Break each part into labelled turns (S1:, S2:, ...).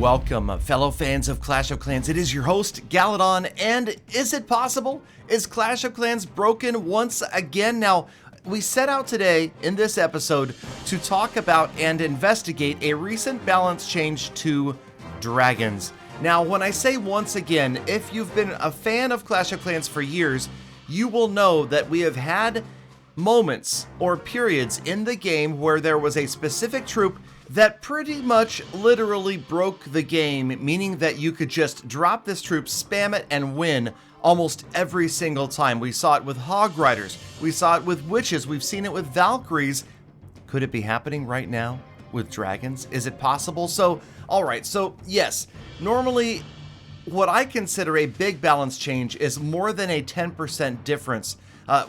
S1: Welcome, fellow fans of Clash of Clans. It is your host, Galadon, and is it possible? Is Clash of Clans broken once again? Now, we set out today in this episode to talk about and investigate a recent balance change to dragons. Now, when I say once again, if you've been a fan of Clash of Clans for years, you will know that we have had moments or periods in the game where there was a specific troop that pretty much literally broke the game, meaning that you could just drop this troop, spam it, and win almost every single time. We saw it with Hog Riders, we saw it with Witches, we've seen it with Valkyries. Could it be happening right now with dragons? Is it possible? So, alright, so yes, normally what I consider a big balance change is more than a 10% difference.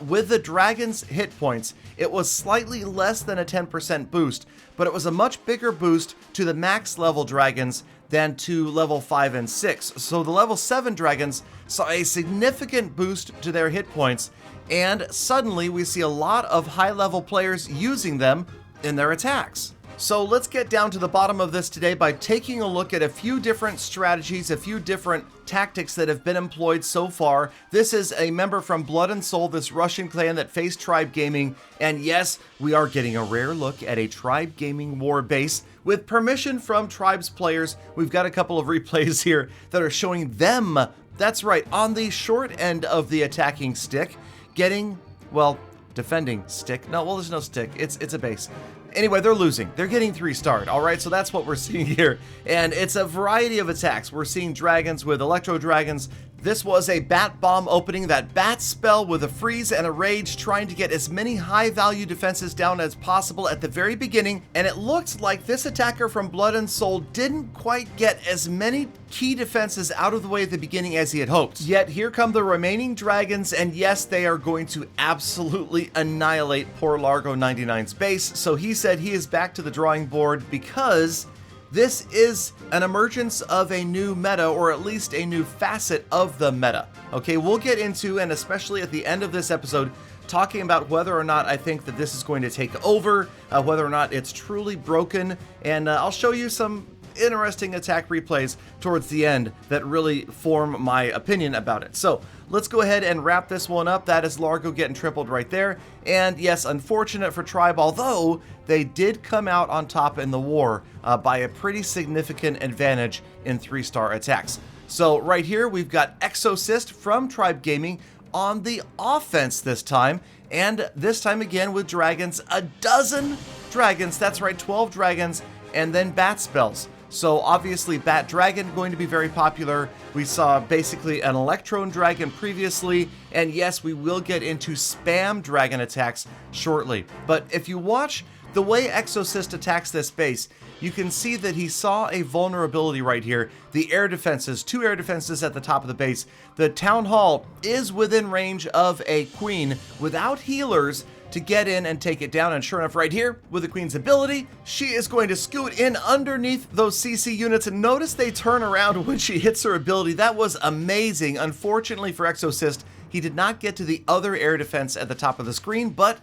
S1: With the dragon's hit points, it was slightly less than a 10% boost, but it was a much bigger boost to the max level dragons than to level 5 and 6. So the level 7 dragons saw a significant boost to their hit points, and suddenly we see a lot of high level players using them in their attacks. So let's get down to the bottom of this today by taking a look at a few different strategies, a few different tactics that have been employed so far. This is a member from Blood and Soul, this Russian clan that faced Tribe Gaming. And yes, we are getting a rare look at a Tribe Gaming war base with permission from Tribe's players. We've got a couple of replays here that are showing them, that's right, on the short end of the attacking stick, getting, well, defending stick. No, well, there's no stick. It's a base. Anyway, they're losing. They're getting 3-starred, all right? So that's what we're seeing here. And it's a variety of attacks. We're seeing dragons with electro dragons. This was a bat bomb opening, that bat spell with a freeze and a rage, trying to get as many high value defenses down as possible at the very beginning. And it looked like this attacker from Blood and Soul didn't quite get as many key defenses out of the way at the beginning as he had hoped. Yet here come the remaining dragons, and yes, they are going to absolutely annihilate poor Largo 99's base. So he said he is back to the drawing board because this is an emergence of a new meta, or at least a new facet of the meta. Okay, we'll get into, and especially at the end of this episode, talking about whether or not I think that this is going to take over, whether or not it's truly broken, and I'll show you some interesting attack replays towards the end that really form my opinion about it. So let's go ahead and wrap this one up. That is Largo getting tripled right there. And yes, unfortunate for Tribe, although they did come out on top in the war by a pretty significant advantage in 3-star attacks. So right here, we've got Exorcist from Tribe Gaming on the offense this time. And this time again with dragons, a dozen dragons, that's right, 12 dragons, and then bat spells. So obviously Bat Dragon going to be very popular. We saw basically an Electron Dragon previously, and yes, we will get into spam dragon attacks shortly. But if you watch the way Exorcist attacks this base, you can see that he saw a vulnerability right here. The air defenses, 2 air defenses at the top of the base. The Town Hall is within range of a Queen without healers to get in and take it down, and sure enough right here with the Queen's ability, she is going to scoot in underneath those CC units, and notice they turn around when she hits her ability. That was amazing. Unfortunately for Exorcist, he did not get to the other air defense at the top of the screen, but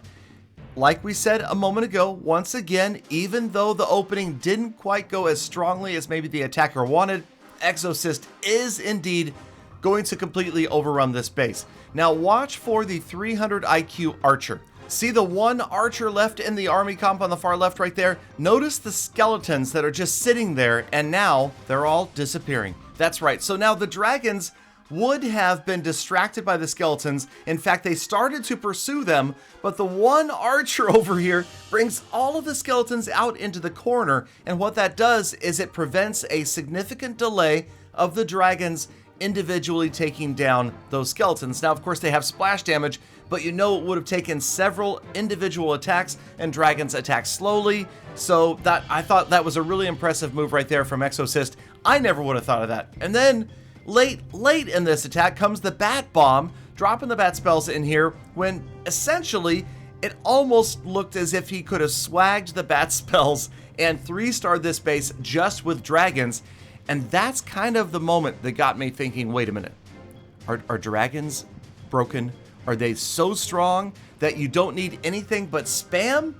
S1: like we said a moment ago, once again, even though the opening didn't quite go as strongly as maybe the attacker wanted, Exorcist is indeed going to completely overrun this base. Now watch for the 300 IQ archer. See the one archer left in the army comp on the far left right there? Notice the skeletons that are just sitting there, and now they're all disappearing. That's right, so now the dragons would have been distracted by the skeletons. In fact, they started to pursue them, but the one archer over here brings all of the skeletons out into the corner, and what that does is it prevents a significant delay of the dragons individually taking down those skeletons. Now, of course, they have splash damage, but you know it would have taken several individual attacks, and dragons attack slowly. So that, I thought that was a really impressive move right there from Exorcist. I never would have thought of that. And then late in this attack comes the bat bomb, dropping the bat spells in here when essentially it almost looked as if he could have swagged the bat spells and 3-starred this base just with dragons. And that's kind of the moment that got me thinking, wait a minute, are dragons broken? Are they so strong that you don't need anything but spam?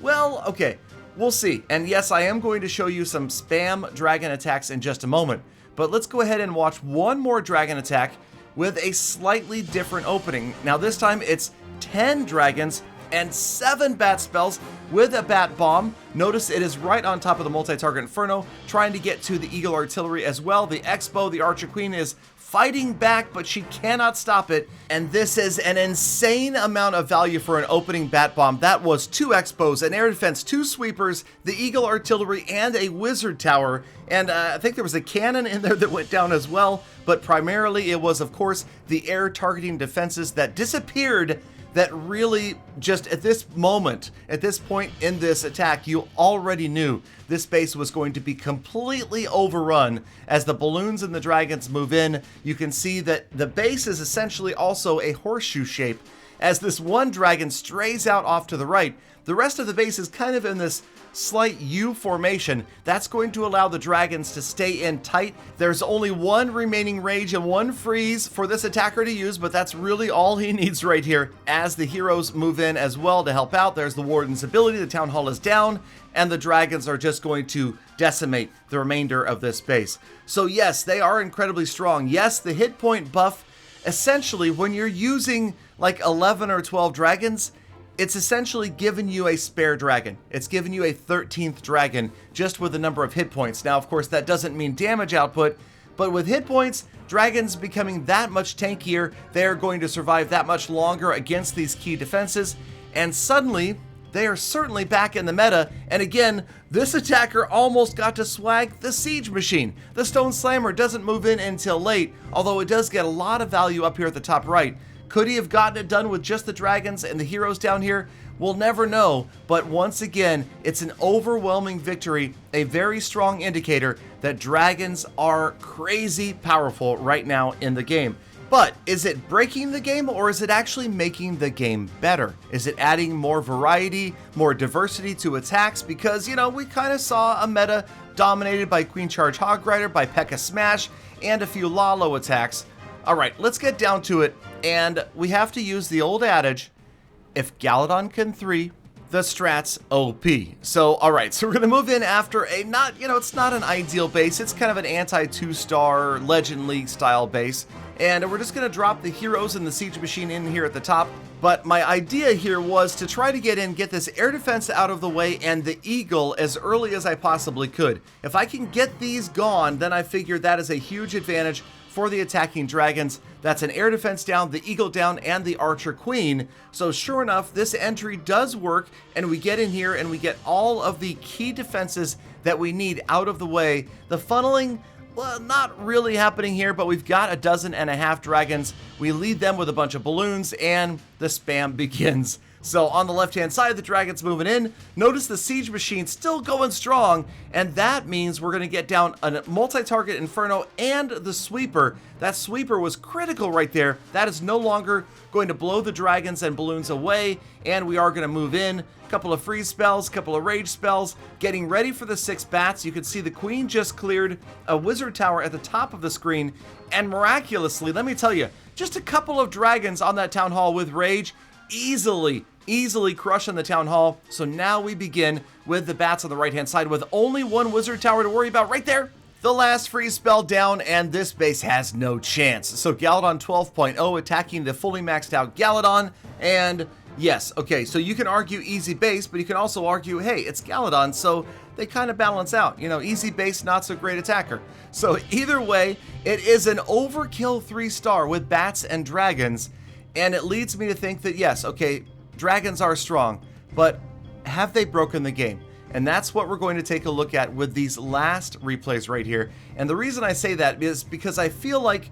S1: Well, okay, We'll see. And yes, I am going to show you some spam dragon attacks in just a moment. But let's go ahead and watch one more dragon attack with a slightly different opening. Now this time it's 10 dragons and 7 bat spells with a bat bomb. Notice it is right on top of the multi-target Inferno, trying to get to the Eagle Artillery as well. The Expo, the Archer Queen, is fighting back, but she cannot stop it. And this is an insane amount of value for an opening bat bomb. That was 2 Expos, an air defense, 2 sweepers, the Eagle Artillery, and a wizard tower. And I think there was a cannon in there that went down as well. But primarily it was, of course, the air targeting defenses that disappeared, that really just at this moment, at this point in this attack, you already knew this base was going to be completely overrun. As the balloons and the dragons move in, you can see that the base is essentially also a horseshoe shape. As this one dragon strays out off to the right, the rest of the base is kind of in this slight U formation. That's going to allow the dragons to stay in tight. There's only 1 remaining rage and 1 freeze for this attacker to use, but that's really all he needs right here. As the heroes move in as well to help out, there's the warden's ability, the town hall is down, and the dragons are just going to decimate the remainder of this base. So yes, they are incredibly strong. Yes, the hit point buff, essentially when you're using like 11 or 12 dragons, it's essentially given you a spare dragon. It's given you a 13th dragon just with the number of hit points. Now, of course, that doesn't mean damage output, but with hit points, dragons becoming that much tankier, they are going to survive that much longer against these key defenses, and suddenly, they are certainly back in the meta. And again, this attacker almost got to swag the siege machine. The stone slammer doesn't move in until late, although it does get a lot of value up here at the top right. Could he have gotten it done with just the dragons and the heroes down here? We'll never know, but once again, it's an overwhelming victory, a very strong indicator that dragons are crazy powerful right now in the game. But is it breaking the game, or is it actually making the game better? Is it adding more variety, more diversity to attacks? Because, you know, we kind of saw a meta dominated by Queen Charge Hog Rider, by P.E.K.K.A. Smash, and a few Lalo attacks. Alright, let's get down to it, and we have to use the old adage, if Galadon can 3, the strat's OP. So, alright, so we're going to move in after a it's not an ideal base, it's kind of an anti-2-star Legend League style base, and we're just going to drop the heroes and the siege machine in here at the top. But my idea here was to try to get this air defense out of the way and the eagle as early as I possibly could. If I can get these gone, then I figure that is a huge advantage for the attacking dragons. That's an air defense down, the eagle down, and the archer queen. So sure enough, this entry does work, and we get in here and we get all of the key defenses that we need out of the way. The funneling, well, not really happening here, but we've got 12.5 dragons. We lead them with a bunch of balloons, and the spam begins. So on the left-hand side, the dragons moving in. Notice the siege machine still going strong, and that means we're going to get down a multi-target Inferno and the sweeper. That sweeper was critical right there. That is no longer going to blow the dragons and balloons away, and we are going to move in. A couple of freeze spells, a couple of rage spells, getting ready for the 6 bats. You can see the queen just cleared a wizard tower at the top of the screen, and miraculously, let me tell you, just a couple of dragons on that town hall with rage easily crushing the town hall. So now we begin with the bats on the right hand side with only 1 wizard tower to worry about right there. The last freeze spell down, and this base has no chance. So Galadon 12.0 attacking the fully maxed out Galadon, and yes, okay, so you can argue easy base, but you can also argue, hey, it's Galadon, so they kind of balance out. You know, easy base, not so great attacker. So either way, it is an overkill 3-star with bats and dragons, and it leads me to think that yes, okay, dragons are strong, but have they broken the game? And that's what we're going to take a look at with these last replays right here. And the reason I say that is because I feel like,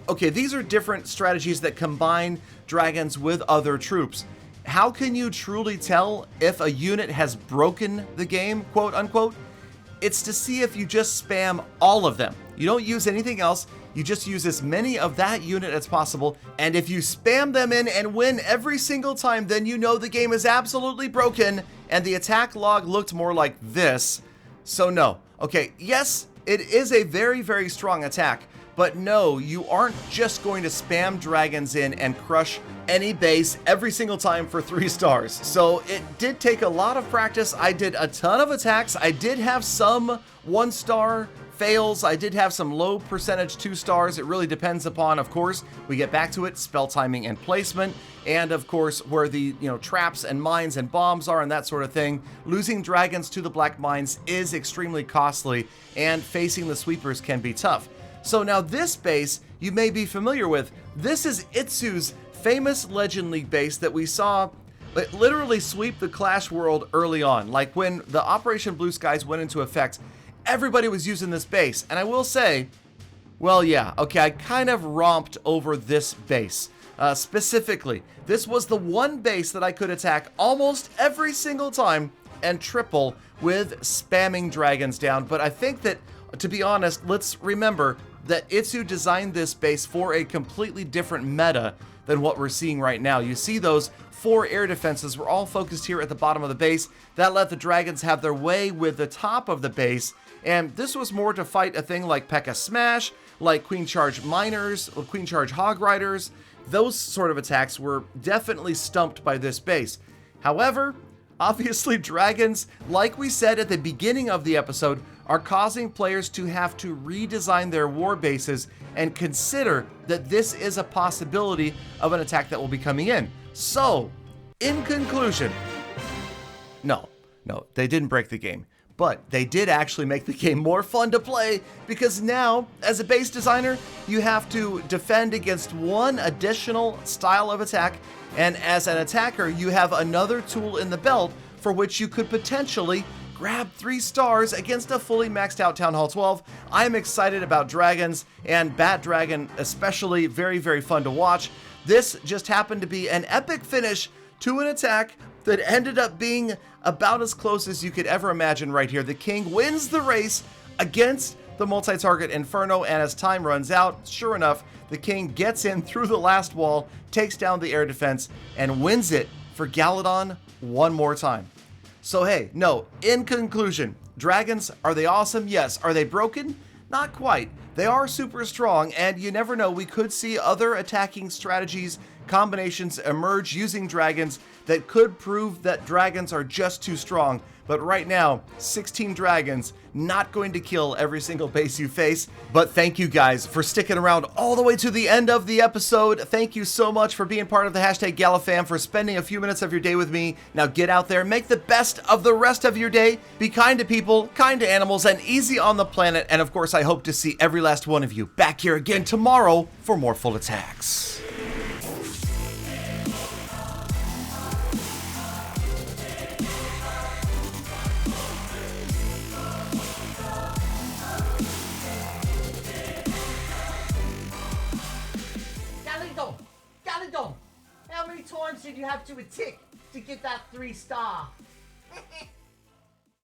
S1: okay, these are different strategies that combine dragons with other troops. How can you truly tell if a unit has broken the game, quote unquote? It's to see if you just spam all of them. You don't use anything else. You just use as many of that unit as possible, and if you spam them in and win every single time, then you know the game is absolutely broken, and the attack log looked more like this. So no. Okay, yes, it is a very, very strong attack, But no, you aren't just going to spam dragons in and crush any base every single time for 3 stars. So it did take a lot of practice. I did a ton of attacks. I did have some 1-star fails. I did have some low percentage 2 stars. It really depends upon, of course, we get back to it, spell timing and placement, and of course where the traps and mines and bombs are and that sort of thing. Losing dragons to the black mines is extremely costly, and facing the sweepers can be tough. So now this base you may be familiar with. This is Itsu's famous Legend League base that we saw literally sweep the Clash world early on. Like when the Operation Blue Skies went into effect, everybody was using this base. And I will say, well, yeah, okay, I kind of romped over this base. Specifically, this was the one base that I could attack almost every single time and triple with spamming dragons down. But I think that, to be honest, let's remember that Itsu designed this base for a completely different meta than what we're seeing right now. You see those 4 air defenses were all focused here at the bottom of the base. That let the dragons have their way with the top of the base, and this was more to fight a thing like P.E.K.K.A. Smash, like Queen Charge Miners, or Queen Charge Hog Riders. Those sort of attacks were definitely stumped by this base. However, obviously dragons, like we said at the beginning of the episode, are causing players to have to redesign their war bases and consider that this is a possibility of an attack that will be coming in. So, in conclusion, no, they didn't break the game, but they did actually make the game more fun to play, because now, as a base designer, you have to defend against one additional style of attack, and as an attacker, you have another tool in the belt for which you could potentially grab 3 stars against a fully maxed out Town Hall 12. I'm excited about dragons, and Bat Dragon especially, very, very fun to watch. This just happened to be an epic finish to an attack that ended up being about as close as you could ever imagine right here. The King wins the race against the multi-target Inferno, and as time runs out, sure enough, the King gets in through the last wall, takes down the air defense, and wins it for Galadon one more time. So hey, no, in conclusion, dragons, are they awesome? Yes. Are they broken? Not quite. They are super strong, and you never know, we could see other attacking strategies, combinations emerge using dragons that could prove that dragons are just too strong. But right now, 16 dragons, not going to kill every single base you face. But thank you guys for sticking around all the way to the end of the episode. Thank you so much for being part of the hashtag GalaFam, for spending a few minutes of your day with me. Now get out there, make the best of the rest of your day. Be kind to people, kind to animals, and easy on the planet. And of course, I hope to see every last one of you back here again tomorrow for more full attacks.
S2: Galadon, how many times did you have to attack to get that 3 star?